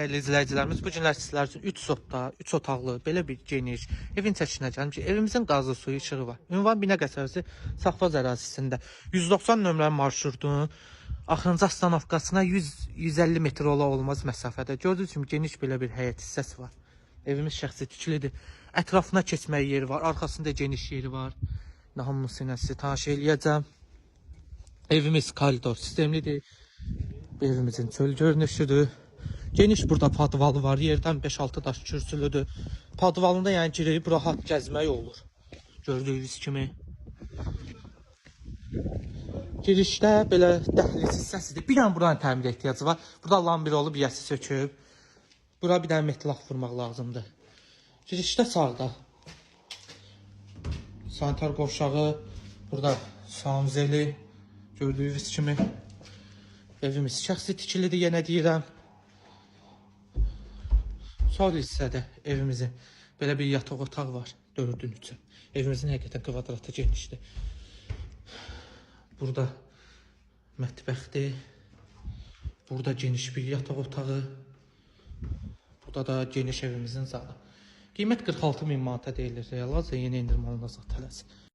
Değerli izləyicilərimiz, bu günlər sizlər üçün 3 zotda, 3 otaqlı, belə bir geniş evin çəkinə gəlmiş. Evimizin qazı suyu işığı var. Ünvan Binə qəsəbəsi Safxoz ərazisində 190 nömrəli marşrutun axırıncı astanovkasına 100-150 metr ola olmaz məsafədə. Gördüyünüz kimi geniş belə bir həyət hissəsi var. Evimiz şəxsi tikilidir. Ətrafına keçmək yeri var, arxasında geniş yeri var. Hamısı ilə sizi tanış eləyəcəm. Evimiz koridor sistemlidir. Evimizin çöl görünüşüdür. Geniş burada padvalı var. Yerdən 5-6 daş kürsülüdür. Padvalında yəni girib rahat gəzmək olur. Gördüyünüz kimi. Girişdə belə dəhliz hissəsidir. Bir dənə buranın təmir ehtiyacı var. Burada lambir olub, yəsi söküb. Bura bir dənə metlaq vurmaq lazımdır. Girişdə sağda sanitar qovşağı. Burada sanuzeli. Gördüyünüz kimi. Evimiz şəxsi tikilidir, yenə deyirəm. Sol hissədə evimizin belə bir yataq otaq var, 4-ün 3-ü. Evimizin həqiqətən kvadratı genişdir. Burada mətbəxdir. Burada geniş bir yataq otağı. Burada da geniş evimizin zalı. Qiymət 46.000 manata deyilir. Real yeni endirmə olunacaq tələsi.